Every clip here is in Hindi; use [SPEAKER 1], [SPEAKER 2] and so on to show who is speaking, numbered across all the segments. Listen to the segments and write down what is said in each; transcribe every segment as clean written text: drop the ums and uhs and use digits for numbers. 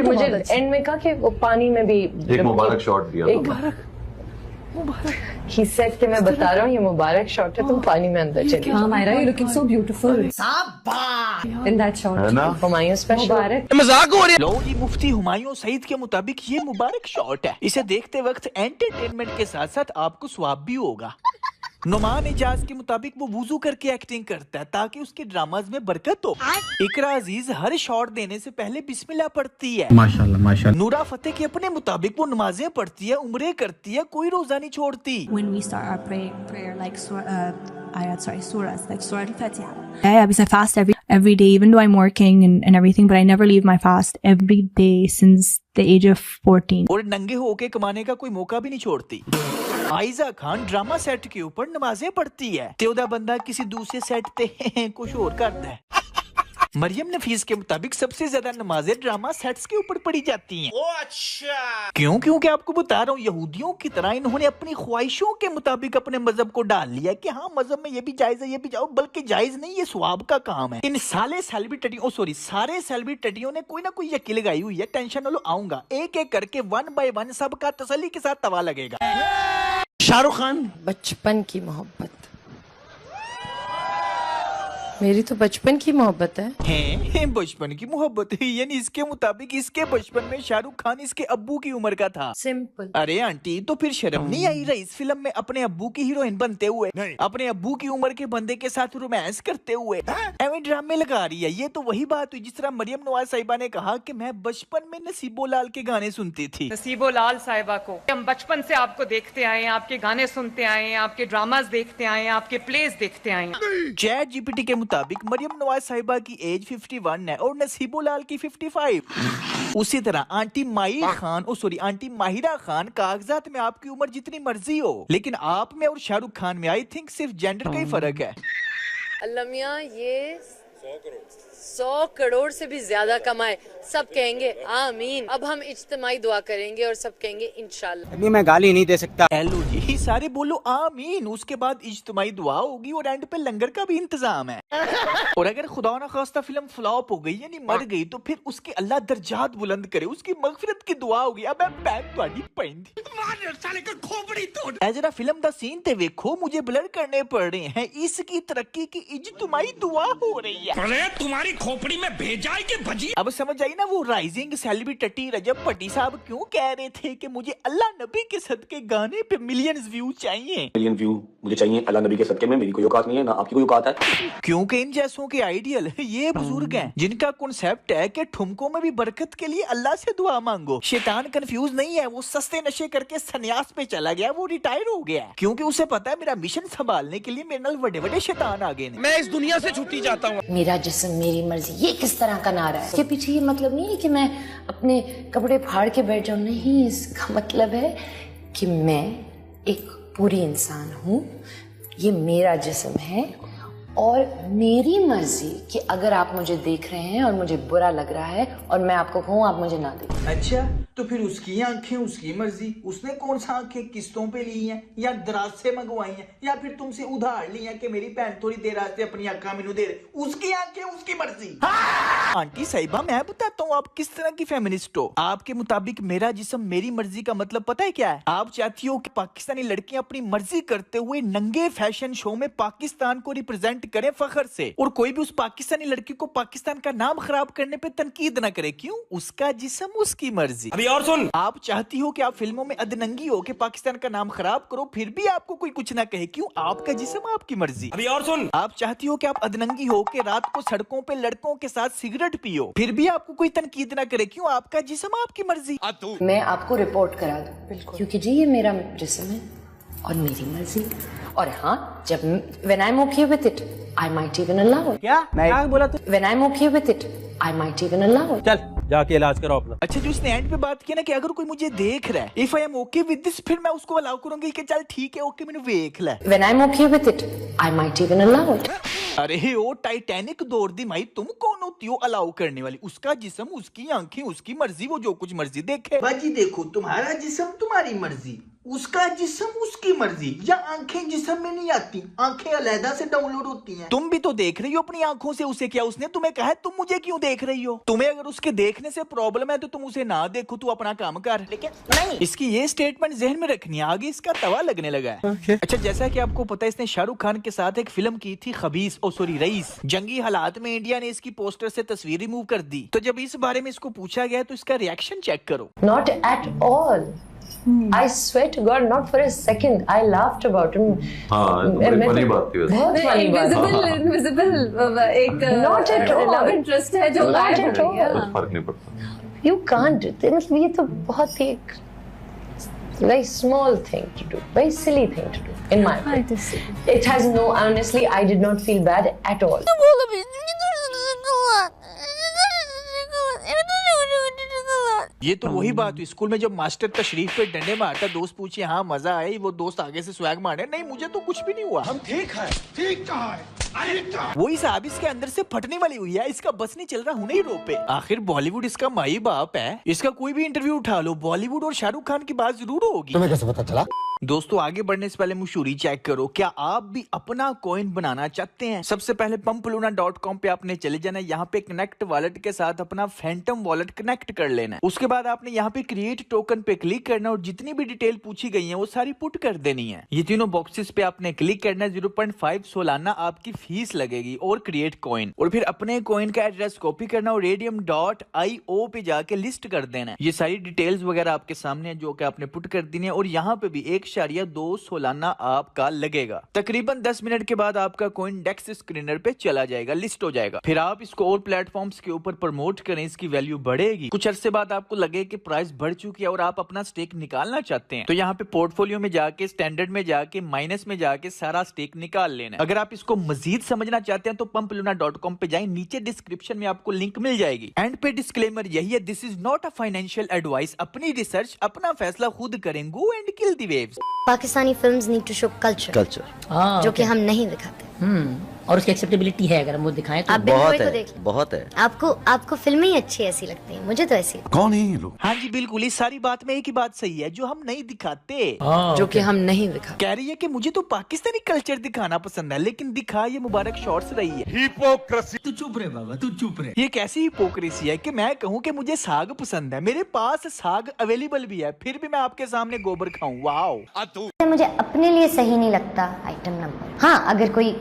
[SPEAKER 1] मुझे एंड में कहा कि वो पानी में भी
[SPEAKER 2] एक मुबारक शॉट दिया
[SPEAKER 1] ही सेड कि मैं बता रहा हूँ ये मुबारक शॉट है, तुम पानी में अंदर चले
[SPEAKER 3] हाँ Myra, you looking so beautiful in that shot,
[SPEAKER 2] है ना।
[SPEAKER 1] हुमायूं स्पेशल।
[SPEAKER 4] मुबारक मजाक हो रहा है। लो जी, मुफ्ती हुमायूं सईद के मुताबिक ये मुबारक शॉट है। इसे देखते वक्त एंटरटेनमेंट के साथ साथ आपको स्वाब भी होगा। नुमान इजाज के मुताबिक वो वुजू करके एक्टिंग करता है ताकि उसके ड्रामाज में बरकत हो। इकरा अजीज हर शॉट देने से पहले बिस्मिल्लाह पढ़ती है।
[SPEAKER 5] माशाल्लाह माशाल्लाह।
[SPEAKER 4] नूरा फतेह के अपने मुताबिक वो नमाजें पढ़ती है, उम्रे करती है, कोई रोजा नहीं छोड़ती।
[SPEAKER 6] When we start our prayer like surahs, like Surah Al-Fatiha. Yeah, because I fast every day, even though I'm working and everything, but I never leave my fast every day since the age of 14.
[SPEAKER 4] और नंगे होके कमाने का कोई मौका भी नहीं छोड़ती। आयजा खान ड्रामा सेट के ऊपर नमाजें पढ़ती है, तेवदा बंदा किसी दूसरे सेट पे कुछ और करता है। मरियम नफीस के मुताबिक सबसे ज्यादा नमाजें ड्रामा सेट्स के ऊपर पढ़ी जाती हैं। ओ अच्छा, क्यों? क्योंकि आपको बता रहा हूँ, यहूदियों की तरह इन्होंने अपनी ख्वाहिशों के मुताबिक अपने मजहब को डाल लिया कि हाँ मजहब में ये भी जायज है, ये भी जाओ, बल्कि जायज नहीं, ये स्वाब का काम है। इन सारे सेलिब्रिटियों ने कोई ना कोई यकी लगाई हुई है। टेंशन लो, आऊंगा एक एक करके 1 बाय 1 सबका तसल्ली के साथ तवा लगेगा। शाहरुख खान,
[SPEAKER 1] बचपन की मोहब्बत, मेरी तो बचपन की मोहब्बत है।
[SPEAKER 4] बचपन की मोहब्बत है, यानी इसके मुताबिक इसके बचपन में शाहरुख खान इसके अब्बू की उम्र का था।
[SPEAKER 1] सिंपल।
[SPEAKER 4] अरे आंटी, तो फिर शर्म नहीं आई रही इस फिल्म में अपने अब्बू की हीरोइन बनते हुए, अपने अब्बू की उम्र के बंदे के साथ रोमांस करते हुए एवं ड्रामे लगा रही है। ये तो वही बात हुई जिस तरह मरियम नवाज साहिबा ने कहा कि मैं बचपन में नसीबो लाल के गाने सुनती थी।
[SPEAKER 7] नसीबो लाल साहिबा को हम बचपन से आपको देखते आए हैं, आपके गाने सुनते आए हैं, आपके ड्रामास देखते आए हैं, आपके प्लेस देखते आए हैं।
[SPEAKER 4] चैट जीपीटी के मुताबिक मरियम नवाज साहिबा की एज 51 है और नसीबो लाल की 55। उसी तरह आंटी माहिरा खान, कागजात में आपकी उम्र जितनी मर्जी हो, लेकिन आप में और शाहरुख खान में आई थिंक सिर्फ जेंडर का ही फर्क है।
[SPEAKER 8] अल्लाह मियां ये 100 करोड़ से भी ज्यादा कमाए, सब कहेंगे आमीन। अब हम इज्तिमाई दुआ करेंगे और सब कहेंगे इंशाल्लाह।
[SPEAKER 5] अभी मैं गाली नहीं दे सकता।
[SPEAKER 4] हेलो जी, सारे बोलो आमीन, उसके बाद इज्तिमाई दुआ होगी और एंड पे लंगर का भी इंतजाम है। और अगर खुदा न खास्ता फिल्म फ्लॉप हो गई यानी मर गई तो फिर उसके अल्लाह दर्जात बुलंद करे, उसकी मगफिरत की दुआ होगी। अब बैन ਤੁਹਾਡੀ ਪੈਂਦੀ मार साले का खोपड़ी तोड़। ए जरा फिल्म दा सीन ते देखो, मुझे ब्लर करने पड़ रहे हैं। इसकी तरक्की की इज्तिमाई दुआ हो रही है। अरे तुम्हारी खोपड़ी में भेजा है कि भजी। अब समझ आई ना वो राइजिंग सेलिब्रिटी रजब भट्टी साहब क्यों कह रहे थे कि मुझे अल्लाह नबी के सदके गाने पे मिलियंस व्यू चाहिए।
[SPEAKER 9] मिलियन व्यू मुझे चाहिए अल्लाह नबी के सदके में, मेरी कोई औकात नहीं है, ना आपकी कोई औकात है।
[SPEAKER 4] क्योंकि इन जैसों के आइडियल ये बुजुर्ग हैं जिनका कॉन्सेप्ट है कि ठुमकों में भी बरकत के लिए अल्लाह से दुआ मांगो। शैतान कंफ्यूज नहीं है, वो सस्ते नशे करके सन्यास पे चला गया, वो रिटायर हो गया है क्योंकि उसे पता है मेरा मिशन संभालने के लिए मेरे नाल बड़े बड़े शैतान आ गए। मैं इस दुनिया से छुट्टी चाहता हूँ।
[SPEAKER 10] मेरा जिस्म मेरी मर्जी, ये किस तरह का नारा है? इसके पीछे ये मतलब नहीं है कि मैं अपने कपड़े फाड़ के बैठ जाऊं, नहीं, इसका मतलब है कि मैं एक पूरी इंसान हूँ, ये मेरा जिस्म है और मेरी मर्जी कि अगर आप मुझे देख रहे हैं और मुझे बुरा लग रहा है और मैं आपको कहूँ आप मुझे ना देखें।
[SPEAKER 4] अच्छा, तो फिर उसकी आंखें उसकी मर्जी, उसने कौन सा आंखें किस्तों पे ली हैं या दराज से मंगवाई हैं या फिर तुमसे उधार ली हैं कि मेरी बहन थोड़ी देर आस्ते अपनी आंखें मैनू दे रहे, उसकी आंखें उसकी मर्जी। आंटी साहिबा, मैं बताता हूँ आप किस तरह की फेमिनिस्ट हो। आपके मुताबिक मेरा जिस्म मेरी मर्जी का मतलब पता है क्या है? आप चाहती हो कि पाकिस्तानी लड़कियां अपनी मर्जी करते हुए नंगे फैशन शो में पाकिस्तान को रिप्रेजेंट करें फखर से, और कोई भी उस पाकिस्तानी लड़की को पाकिस्तान का नाम खराब करने पे तनकीद न करे। क्यों? उसका जिस्म उसकी मर्जी। अभी और सुन, आप चाहती हो कि आप फिल्मों में अदनंगी हो के पाकिस्तान का नाम खराब करो, फिर भी आपको कोई कुछ ना कहे। क्यों? आपका जिस्म आपकी मर्जी। अभी और सुन, आप चाहती हो कि आप अदनंगी हो के रात को सड़कों पे लड़कों के साथ सिगरेट पियो, फिर भी आपको कोई तनकीद ना करे। क्यों? आपका जिस्म आपकी मर्जी।
[SPEAKER 10] मैं आपको रिपोर्ट करा दूं क्योंकि जी ये मेरा जिस्म है और मेरी मर्जी। और हाँ, जब when I'm okay with it, I might even allow it.
[SPEAKER 5] क्या? मैं क्या बोला तू?
[SPEAKER 10] When I'm okay with it, I might even allow it.
[SPEAKER 5] चल जाके इलाज करो अपना।
[SPEAKER 4] अच्छा, जो इसने एंड पे बात की ना कि अगर कोई मुझे देख रहा है, if I am okay with this, फिर मैं उसको अलाउ करूंगी कि चल ठीक है, ओके, मैंने देख ला।
[SPEAKER 10] When I'm okay with it, I might even allow it.
[SPEAKER 4] अरे ओ टाइटैनिक दौड़ दी माई, तुम कौन होती हो अलाउ करने वाली? उसका जिस्म उसकी आंखें उसकी मर्जी, वो जो कुछ मर्जी देखे। बाजी देखो, तुम्हारा जिस्म तुम्हारी मर्जी, उसका जिस्म उसकी मर्जी, या आंखें जिस्म में नहीं आती, आंखें अलहदा से डाउनलोड होती हैं। तुम भी तो देख रही हो अपनी आंखों से उसे, क्या उसने तुम्हें कहा है तुम मुझे क्यों देख रही हो? तुम्हें अगर उसके देखने से प्रॉब्लम है तो तुम उसे ना देखो, तू अपना काम कर। लेकिन नहीं, इसकी ये स्टेटमेंट जहन में रखनी है, आगे इसका तवा लगने लगा है। अच्छा, जैसा कि आपको पता है इसने शाहरुख खान के साथ एक फिल्म की थी खबीस, रईस। जंगी हालात में इंडिया ने इसकी पोस्टर से तस्वीर रिमूव कर दी। तो जब इस बारे में इसको पूछा गया तो इसका रिएक्शन चेक करो।
[SPEAKER 1] Not at all. I swear to God, not for a second. I laughed about him.
[SPEAKER 2] हाँ, बड़ी funny बात थी वैसे।
[SPEAKER 1] बहुत funny बात।
[SPEAKER 3] इनविजिबल एक
[SPEAKER 1] Not at all.
[SPEAKER 3] Love interest है जो
[SPEAKER 1] Not at all.
[SPEAKER 2] कुछ फर्क नहीं पड़ता।
[SPEAKER 1] You can't. मतलब ये तो बहुत ही एक very small thing to do, very silly thing to do, in my opinion. It has no. Honestly, I did not feel bad at all.
[SPEAKER 4] ये तो वही बात हुई स्कूल में जब मास्टर तशरीफ पे डंडे मारता, दोस्त पूछे हाँ मजा आया, वो दोस्त आगे से स्वैग मारे, नहीं मुझे तो कुछ भी नहीं हुआ। हम ठीक है, ठीक है। वही साहब इसके अंदर से फटने वाली हुई है, इसका बस नहीं चल रहा, हूं नहीं रो पे। आखिर बॉलीवुड इसका माई बाप है, इसका कोई भी इंटरव्यू उठा लो, बॉलीवुड और शाहरुख खान की बात जरूर होगी। तुम्हें कैसे पता चला? दोस्तों आगे बढ़ने से पहले मशहूरी चेक करो, क्या आप भी अपना कॉइन बनाना चाहते हैं? सबसे पहले pumpaluna.com पे आपने चले जाना है, यहाँ पे कनेक्ट वॉलेट के साथ अपना फैंटम वॉलेट कनेक्ट कर लेना है। उसके बाद आपने यहाँ पे क्रिएट टोकन पे क्लिक करना और जितनी भी डिटेल पूछी गई है वो सारी पुट कर देनी है। ये तीनों बॉक्सेस पे आपने क्लिक करना है, 0.5 सालाना आपकी फीस लगेगी और क्रिएट कॉइन, और फिर अपने कॉइन का एड्रेस कॉपी करना और radium.io पे जाके लिस्ट कर देना है। ये सारी डिटेल्स वगैरह आपके सामने है जो कि आपने पुट कर देनी है, और यहाँ पे भी 1.2 सालाना आपका लगेगा। तकरीबन 10 मिनट के बाद आपका कॉइन डेक्स स्क्रीनर पे चला जाएगा, लिस्ट हो जाएगा। फिर आप इसको और प्लेटफॉर्म्स के ऊपर प्रमोट करें, इसकी वैल्यू बढ़ेगी। कुछ अरसे बाद आपको लगे कि प्राइस बढ़ चुकी है और आप अपना स्टेक निकालना चाहते हैं, तो यहाँ पे पोर्टफोलियो में जाके, स्टैंडर्ड में जाके, माइनस में जाके सारा स्टेक निकाल लेना है। अगर आप इसको मजीद समझना चाहते हैं तो pumpaluna.com पे जाएं, नीचे डिस्क्रिप्शन में आपको लिंक मिल जाएगी। एंड पे डिस्क्लेमर यही है, this is not a financial advice, अपनी रिसर्च अपना फैसला खुद करें। Go and kill the waves.
[SPEAKER 11] Pakistani films need to show culture, जो कि हम नहीं दिखाते।
[SPEAKER 12] और उसकी एक्सेप्टेबिलिटी है, अगर हम वो दिखाएं तो
[SPEAKER 11] आप
[SPEAKER 12] बहुत
[SPEAKER 11] है,
[SPEAKER 12] है,
[SPEAKER 11] देख
[SPEAKER 12] बहुत है।
[SPEAKER 11] आपको फिल्में ही अच्छी ऐसी लगती हैं, मुझे तो ऐसी।
[SPEAKER 4] कौन है ये लोग? हाँ जी बिल्कुल, इस सारी बात में एक ही बात सही है, जो हम नहीं दिखाते,
[SPEAKER 8] जो कि हम नहीं दिखा।
[SPEAKER 4] कह रही है कि मुझे तो पाकिस्तानी कल्चर दिखाना पसंद है, लेकिन दिखा ये मुबारक शॉर्ट्स रही है।
[SPEAKER 13] हिपोक्रेसी। तू चुप रहे बाबा, तू चुप रहे।
[SPEAKER 4] ये कैसी हिपोक्रेसी है कि मैं कहूँ कि मुझे साग पसंद है, मेरे पास साग अवेलेबल भी है, फिर भी मैं आपके सामने गोबर खाऊं? वाओ।
[SPEAKER 11] मुझे अपने लिए सही नहीं लगता आइटम नंबर। हाँ, अगर कोई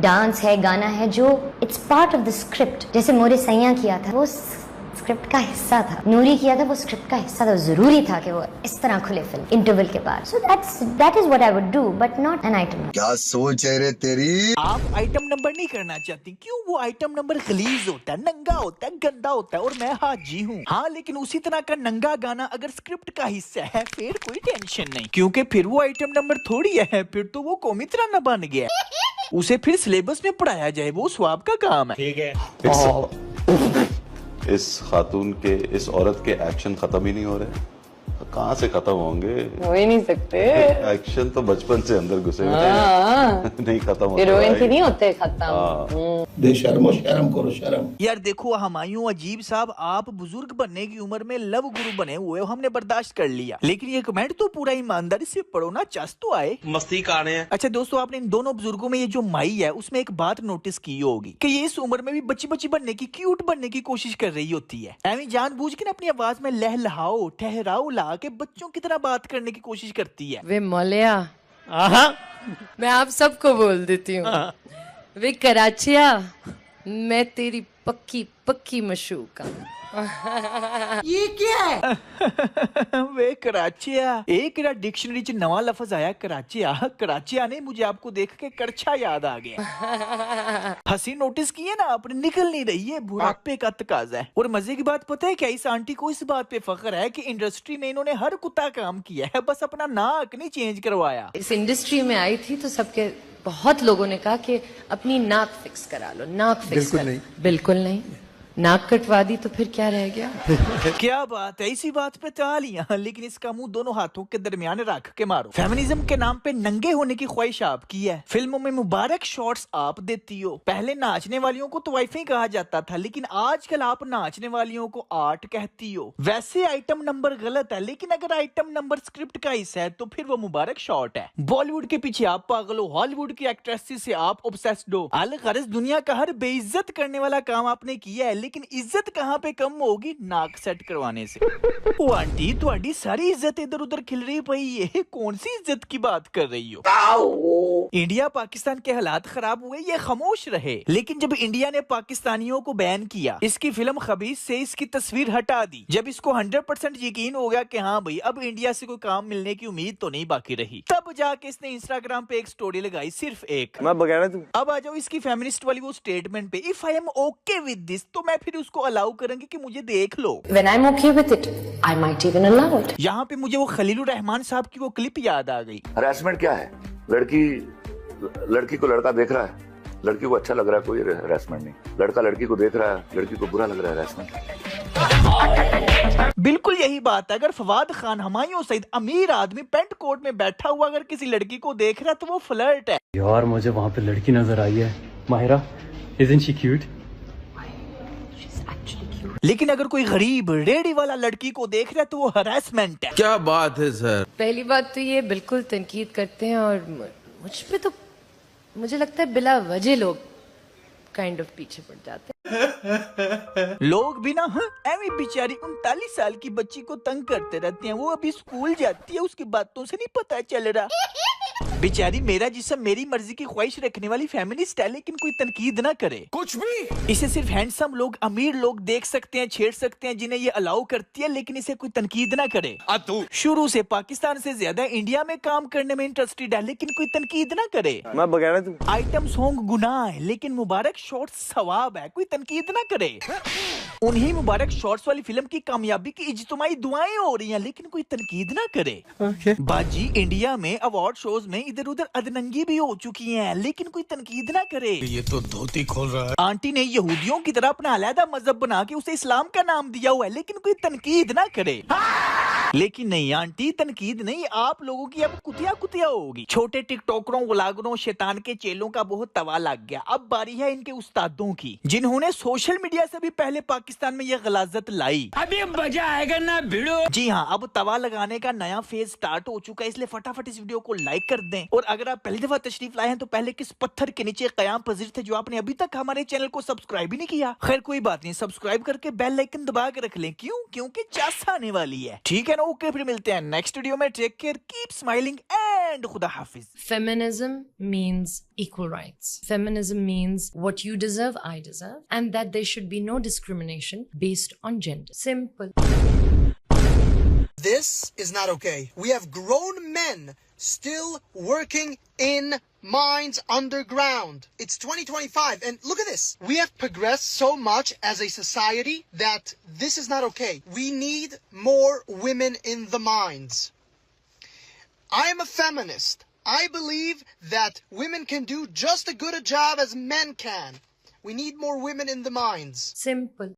[SPEAKER 11] डांस है, गाना है जो it's part of the script, जैसे मोरे सैया किया था, वो स्क्रिप्ट का हिस्सा था, नूरी किया था, वो स्क्रिप्ट का हिस्सा था, जरूरी था कि वो इस तरह खुले फिल्म इंटरवल के बाद। So that is what I would do, but not an item.
[SPEAKER 13] क्या सोच है रे तेरी?
[SPEAKER 4] आप आइटम नंबर नहीं करना चाहती, क्यों? वो आइटम नंबर गलीज होता है, नंगा होता है, गंदा होता है, और मैं हाजी हूँ। हाँ, लेकिन उसी तरह का नंगा गाना अगर स्क्रिप्ट का हिस्सा है फिर कोई टेंशन नहीं, क्योंकि फिर वो आइटम नंबर थोड़ी है, फिर तो वो कौमी तराना बन गया। उसे फिर सिलेबस में पढ़ाया जाए, वो स्वाब का काम है। ठीक है।
[SPEAKER 2] इस खातून के, इस औरत के एक्शन खत्म ही नहीं हो रहे, कहाँ से खत्म होंगे?
[SPEAKER 1] हो ही नहीं सकते।
[SPEAKER 2] एक्शन तो बचपन से अंदर घुसे हुए हैं, नहीं खत्म होते।
[SPEAKER 1] हीरोइन से नहीं होते खत्म।
[SPEAKER 13] बेशर्मो, शर्म करो, शर्म।
[SPEAKER 4] यार देखो हमायूं अजीब साहब, आप बुजुर्ग बनने की उम्र में लव गुरु बने हुए हो, हमने बर्दाश्त कर लिया, लेकिन ये कमेंट तो पूरा ईमानदारी से पढ़ो ना, चस तो आए। मस्ती कर रहे हैं। अच्छा दोस्तों, आपने इन दोनों बुजुर्गों में ये जो माई है उसमें एक बात नोटिस की होगी कि ये इस उम्र में भी बच्ची बच्ची बनने की, क्यूट बनने की कोशिश कर रही होती है। एवं जानबूझ के ना अपनी आवाज में लहलहाओ ठहराओ ला के बच्चों की तरह बात करने की कोशिश करती है।
[SPEAKER 8] वे मौलिया, मैं आप सबको बोल देती हूँ, वे कराचिया, मैं तेरी पक्की पक्की मशूका।
[SPEAKER 3] ये क्या है?
[SPEAKER 4] वे कराचिया, एक डिक्शनरी च नवा लफ्ज आया कराचिया। कराचिया ने मुझे आपको देख के करछा याद आ गया। हंसी नोटिस की है ना आपने, निकल नहीं रही है, बुढ़ापे का तकाजा है। और मजे की बात पता है क्या, इस आंटी को इस बात पे फख्र है कि इंडस्ट्री में इन्होंने हर कुत्ता काम किया है, बस अपना नाक नहीं चेंज करवाया।
[SPEAKER 8] इस इंडस्ट्री में आई थी तो सबके बहुत लोगों ने कहा कि अपनी नाक फिक्स करा लो, नाक फिक्स।
[SPEAKER 13] बिल्कुल नहीं,
[SPEAKER 8] बिल्कुल नहीं।
[SPEAKER 1] नाक कटवा दी तो फिर क्या रह गया?
[SPEAKER 4] क्या बात है, इसी बात पे तालियां, लेकिन इसका मुंह दोनों हाथों के दरमियान रख के मारो। फेमिनिज्म के नाम पे नंगे होने की ख्वाहिश आपकी है, फिल्मों में मुबारक शॉट्स आप देती हो। पहले नाचने वालियों को तो वाइफाई कहा जाता था, लेकिन आजकल आप नाचने वालियों को आर्ट कहती हो। वैसे आइटम नंबर गलत है, लेकिन अगर आइटम नंबर स्क्रिप्ट का हिस्सा है तो फिर वो मुबारक शॉट है। बॉलीवुड के पीछे आप पागल हो, हॉलीवुड की एक्ट्रेसेस से आप ऑब्सेस्ड हो। अलगर्ज दुनिया का हर बेइज्जत करने वाला काम आपने किया है, लेकिन इज्जत कहाँ पे कम होगी? नाक सेट करवाने से। ओ आंटी, तुम्हारी सारी इज्जत इधर उधर खिल रही पई है, कौन सी इज्जत की बात कर रही हो? इंडिया पाकिस्तान के हालात खराब हुए, ये खामोश रहे, लेकिन जब इंडिया ने पाकिस्तानियों को बैन किया, इसकी फिल्म खबीस से इसकी तस्वीर हटा दी, जब इसको 100% यकीन हो गया कि हाँ भाई अब इंडिया से कोई काम मिलने की उम्मीद तो नहीं बाकी रही, तब जाके इसने इंस्टाग्राम पे एक स्टोरी लगाई, सिर्फ एक। मैं बगैर तू अब आ जाओ इसकी फेमिनिस्ट वाली वो स्टेटमेंट पे, if I am okay with this, तो मैं फिर उसको अलाउ करेंगे कि मुझे देख लो।
[SPEAKER 1] When I'm okay with it, I might even allow it.
[SPEAKER 4] यहाँ पे मुझे वो खलीलुर रहमान साहब की वो क्लिप याद आ गई।
[SPEAKER 9] हरासमेंट क्या है? लड़की को लड़का देख रहा है, लड़की को अच्छा लग रहा है, कोई हरासमेंट नहीं। लड़का लड़की को देख रहा है, लड़की को बुरा लग रहा है, हरासमेंट।
[SPEAKER 4] बिल्कुल यही बात है। अगर फवाद खान, हुमायूं सईद, अमीर आदमी पेंट कोट में बैठा हुआ अगर किसी लड़की को देख रहा है तो वो फ्लर्ट है।
[SPEAKER 14] यार मुझे वहाँ पे लड़की नजर आई है, माहिरा, isn't she cute?
[SPEAKER 4] लेकिन अगर कोई गरीब रेडी वाला लड़की को देख रहा है तो वो हरासमेंट है।
[SPEAKER 15] क्या बात है सर।
[SPEAKER 1] पहली बात तो ये बिल्कुल तनकीद करते हैं और मुझ पे तो मुझे लगता है बिला वजह लोग काइंड ऑफ पीछे पड़ जाते हैं।
[SPEAKER 4] लोग भी ना एवी बेचारी 39 साल की बच्ची को तंग करते रहते हैं, वो अभी स्कूल जाती है, उसकी बातों से नहीं पता चल रहा। बेचारी मेरा जिस्म मेरी मर्जी की ख्वाहिश रखने वाली फेमिनिस्ट है, लेकिन कोई तनकीद ना करे कुछ भी। इसे सिर्फ हैंडसम लोग, अमीर लोग देख सकते हैं, छेड़ सकते हैं, जिन्हें ये अलाउ करती है, लेकिन इसे कोई तनकीद ना करे। शुरू से पाकिस्तान से ज्यादा इंडिया में काम करने में इंटरेस्टेड है, लेकिन कोई तनकीद ना करे। मैं बगैर तू आइटम सॉन्ग गुनाह है, लेकिन मुबारक शॉट्स सवाब है, कोई तनकीद ना करे। उन्हीं मुबारक शॉट्स वाली फिल्म की कामयाबी की इज्तिमाई दुआएं हो रही हैं, लेकिन कोई तनकीद ना करे। बाजी इंडिया में अवार्ड शोज में इधर उधर अदनंगी भी हो चुकी हैं, लेकिन कोई तनकीद ना करे।
[SPEAKER 13] ये तो धोती खोल रहा है।
[SPEAKER 4] आंटी ने यहूदियों की तरह अपना अलहदा मजहब बना के उसे इस्लाम का नाम दिया हुआ है, लेकिन कोई तनकीद ना करे। लेकिन नहीं आंटी, तनकीद नहीं, आप लोगों की अब कुतिया होगी। छोटे टिकटॉकरों, व्लॉगरों, शैतान के चेलों का बहुत तवा लग गया। अब बारी है इनके उस्तादों की, जिन्होंने सोशल मीडिया से भी पहले पाकिस्तान में यह गलाजत लाई। अभी मजा आएगा ना भिड़ो। जी हाँ, अब तवा लगाने का नया फेज स्टार्ट हो चुका है, इसलिए फटाफट इस वीडियो को लाइक कर दें। और अगर आप पहली दफा तशरीफ लाए हैं तो पहले किस पत्थर के नीचे कयाम पजीर थे जो आपने अभी तक हमारे चैनल को सब्सक्राइब ही नहीं किया? खैर कोई बात नहीं, सब्सक्राइब करके बेल आइकन दबा के रख लें। क्यों? क्योंकि चास आने वाली है। ठीक है ना? ओके, फिर मिलते हैं नेक्स्ट वीडियो में। Take care, keep smiling and खुदा हाफिज।
[SPEAKER 8] Feminism means equal rights. Feminism means what you deserve, I deserve, and that there should be no discrimination based on gender. Simple.
[SPEAKER 16] This is not okay. We have grown men still working in mines underground. It's 2025 and look at this. We have progressed so much as a society that this is not okay. We need more women in the mines. I am a feminist. I believe that women can do just as good a job as men can. We need more women in the mines.
[SPEAKER 8] Simple.